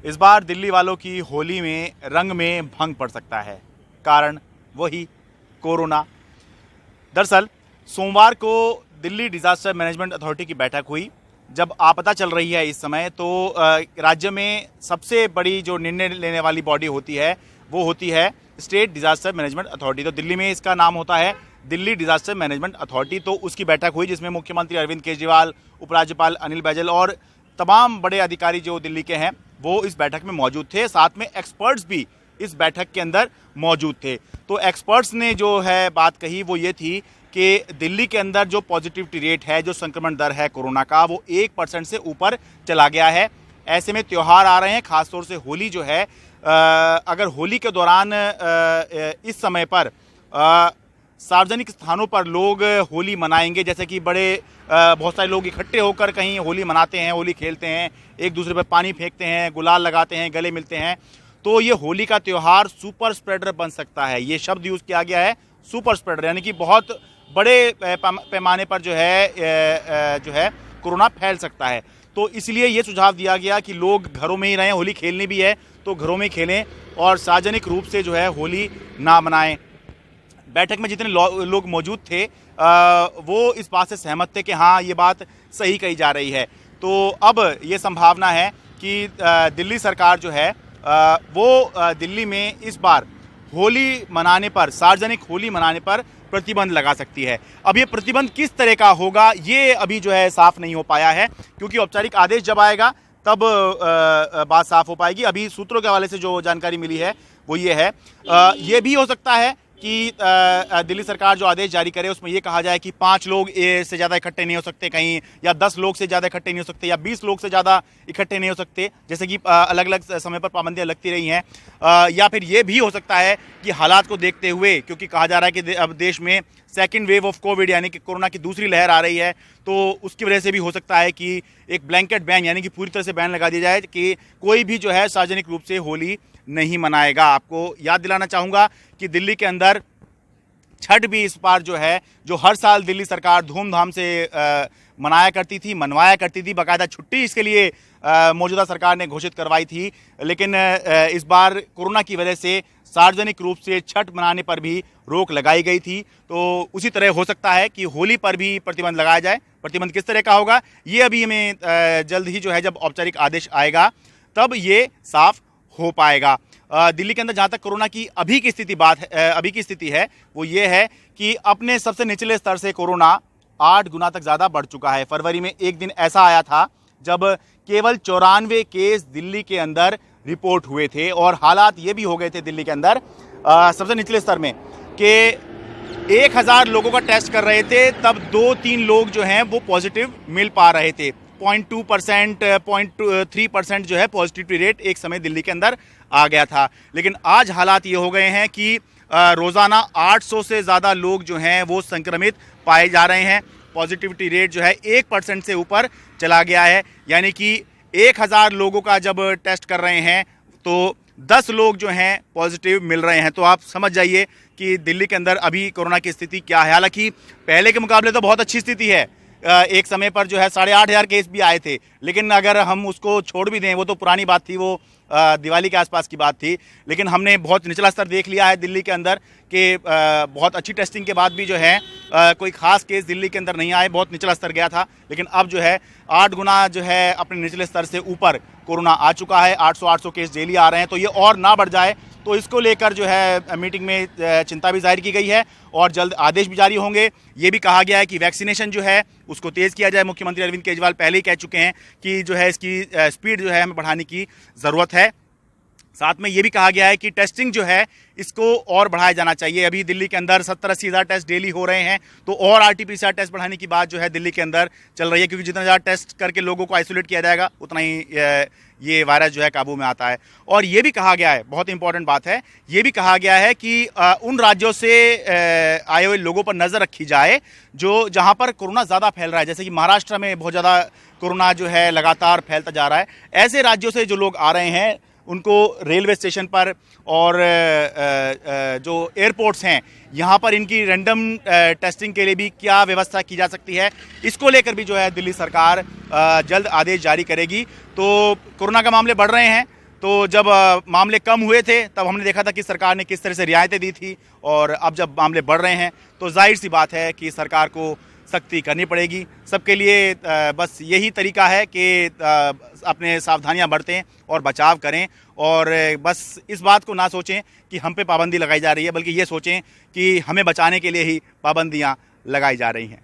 इस बार दिल्ली वालों की होली में रंग में भंग पड़ सकता है। कारण वही कोरोना। दरअसल सोमवार को दिल्ली डिजास्टर मैनेजमेंट अथॉरिटी की बैठक हुई। जब आपदा चल रही है इस समय, तो राज्य में सबसे बड़ी जो निर्णय लेने वाली बॉडी होती है वो होती है स्टेट डिजास्टर मैनेजमेंट अथॉरिटी। तो दिल्ली में इसका नाम होता है दिल्ली डिजास्टर मैनेजमेंट अथॉरिटी। तो उसकी बैठक हुई जिसमें मुख्यमंत्री अरविंद केजरीवाल, उपराज्यपाल अनिल बैजल और तमाम बड़े अधिकारी जो दिल्ली के हैं वो इस बैठक में मौजूद थे। साथ में एक्सपर्ट्स भी इस बैठक के अंदर मौजूद थे। तो एक्सपर्ट्स ने जो है बात कही वो ये थी कि दिल्ली के अंदर जो पॉजिटिविटी रेट है, जो संक्रमण दर है कोरोना का, वो 1% से ऊपर चला गया है। ऐसे में त्यौहार आ रहे हैं, खासतौर से होली जो है, अगर होली के दौरान इस समय पर सार्वजनिक स्थानों पर लोग होली मनाएंगे, जैसे कि बहुत सारे लोग इकट्ठे होकर कहीं होली मनाते हैं, होली खेलते हैं, एक दूसरे पर पानी फेंकते हैं, गुलाल लगाते हैं, गले मिलते हैं, तो ये होली का त्यौहार सुपर स्प्रेडर बन सकता है। ये शब्द यूज़ किया गया है, सुपर स्प्रेडर, यानी कि बहुत बड़े पैमाने पर जो है कोरोना फैल सकता है। तो इसलिए ये सुझाव दिया गया कि लोग घरों में ही रहें, होली खेलनी भी है तो घरों में खेलें और सार्वजनिक रूप से जो है होली ना मनाएं। बैठक में जितने लोग मौजूद थे वो इस बात से सहमत थे कि हाँ, ये बात सही कही जा रही है। तो अब ये संभावना है कि दिल्ली सरकार जो है वो दिल्ली में इस बार होली मनाने पर, सार्वजनिक होली मनाने पर प्रतिबंध लगा सकती है। अब ये प्रतिबंध किस तरह का होगा ये अभी जो है साफ नहीं हो पाया है, क्योंकि औपचारिक आदेश जब आएगा तब बात साफ हो पाएगी। अभी सूत्रों के हवाले से जो जानकारी मिली है वो ये है, ये भी हो सकता है कि दिल्ली सरकार जो आदेश जारी करे उसमें ये कहा जाए कि 5 लोग से ज़्यादा इकट्ठे नहीं हो सकते कहीं, या 10 लोग से ज़्यादा इकट्ठे नहीं हो सकते, या 20 लोग से ज़्यादा इकट्ठे नहीं हो सकते, जैसे कि अलग अलग समय पर पाबंदियां लगती रही हैं। या फिर ये भी हो सकता है कि हालात को देखते हुए, क्योंकि कहा जा रहा है कि अब देश में सेकेंड वेव ऑफ कोविड यानी कि कोरोना की दूसरी लहर आ रही है, तो उसकी वजह से भी हो सकता है कि एक ब्लैंकेट बैन यानी कि पूरी तरह से बैन लगा दिया जाए कि कोई भी जो है सार्वजनिक रूप से होली नहीं मनाएगा। आपको याद दिलाना चाहूँगा कि दिल्ली के अंदर छठ भी इस बार जो है, जो हर साल दिल्ली सरकार धूमधाम से मनवाया करती थी, बाकायदा छुट्टी इसके लिए मौजूदा सरकार ने घोषित करवाई थी, लेकिन इस बार कोरोना की वजह से सार्वजनिक रूप से छठ मनाने पर भी रोक लगाई गई थी। तो उसी तरह हो सकता है कि होली पर भी प्रतिबंध लगाया जाए। प्रतिबंध किस तरह का होगा ये अभी हमें जल्द ही जो है, जब औपचारिक आदेश आएगा तब ये साफ हो पाएगा। दिल्ली के अंदर जहाँ तक कोरोना की अभी की स्थिति है वो ये है कि अपने सबसे निचले स्तर से कोरोना 8 गुना तक ज़्यादा बढ़ चुका है। फरवरी में एक दिन ऐसा आया था जब केवल 94 केस दिल्ली के अंदर रिपोर्ट हुए थे, और हालात ये भी हो गए थे दिल्ली के अंदर सबसे निचले स्तर में कि 1000 लोगों का टेस्ट कर रहे थे, तब 2-3 लोग जो हैं वो पॉजिटिव मिल पा रहे थे। 0.2%, 0.3% जो है पॉजिटिविटी रेट एक समय दिल्ली के अंदर आ गया था। लेकिन आज हालात ये हो गए हैं कि रोज़ाना 800 से ज़्यादा लोग जो हैं वो संक्रमित पाए जा रहे हैं। पॉजिटिविटी रेट जो है 1% से ऊपर चला गया है, यानी कि 1000 लोगों का जब टेस्ट कर रहे हैं तो 10 लोग जो हैं पॉजिटिव मिल रहे हैं। तो आप समझ जाइए कि दिल्ली के अंदर अभी कोरोना की स्थिति क्या है। हालांकि पहले के मुकाबले तो बहुत अच्छी स्थिति है। एक समय पर जो है 8500 केस भी आए थे, लेकिन अगर हम उसको छोड़ भी दें, वो तो पुरानी बात थी, वो दिवाली के आसपास की बात थी। लेकिन हमने बहुत निचला स्तर देख लिया है दिल्ली के अंदर कि बहुत अच्छी टेस्टिंग के बाद भी जो है कोई खास केस दिल्ली के अंदर नहीं आए, बहुत निचला स्तर गया था। लेकिन अब जो है 8 गुना जो है अपने निचले स्तर से ऊपर कोरोना आ चुका है। 800 केस डेली आ रहे हैं। तो ये और ना बढ़ जाए, तो इसको लेकर जो है मीटिंग में चिंता भी जाहिर की गई है और जल्द आदेश भी जारी होंगे। ये भी कहा गया है कि वैक्सीनेशन जो है उसको तेज़ किया जाए। मुख्यमंत्री अरविंद केजरीवाल पहले ही कह चुके हैं कि जो है इसकी स्पीड जो है हमें बढ़ाने की ज़रूरत है। साथ में ये भी कहा गया है कि टेस्टिंग जो है इसको और बढ़ाया जाना चाहिए। अभी दिल्ली के अंदर 70-80 हज़ार टेस्ट डेली हो रहे हैं, तो और RT-PCR टेस्ट बढ़ाने की बात जो है दिल्ली के अंदर चल रही है, क्योंकि जितना ज़्यादा टेस्ट करके लोगों को आइसोलेट किया जाएगा उतना ही ये वायरस जो है काबू में आता है। और ये भी कहा गया है, बहुत इंपॉर्टेंट बात है, ये भी कहा गया है कि उन राज्यों से आए हुए लोगों पर नज़र रखी जाए जो जहाँ पर कोरोना ज़्यादा फैल रहा है, जैसे कि महाराष्ट्र में बहुत ज़्यादा कोरोना जो है लगातार फैलता जा रहा है। ऐसे राज्यों से जो लोग आ रहे हैं उनको रेलवे स्टेशन पर और जो एयरपोर्ट्स हैं यहाँ पर इनकी रैंडम टेस्टिंग के लिए भी क्या व्यवस्था की जा सकती है, इसको लेकर भी जो है दिल्ली सरकार जल्द आदेश जारी करेगी। तो कोरोना के मामले बढ़ रहे हैं, तो जब मामले कम हुए थे तब हमने देखा था कि सरकार ने किस तरह से रियायतें दी थी, और अब जब मामले बढ़ रहे हैं तो जाहिर सी बात है कि सरकार को सख्ती करनी पड़ेगी। सबके लिए बस यही तरीका है कि अपने सावधानियां बरतें और बचाव करें, और बस इस बात को ना सोचें कि हम पे पाबंदी लगाई जा रही है, बल्कि ये सोचें कि हमें बचाने के लिए ही पाबंदियां लगाई जा रही हैं।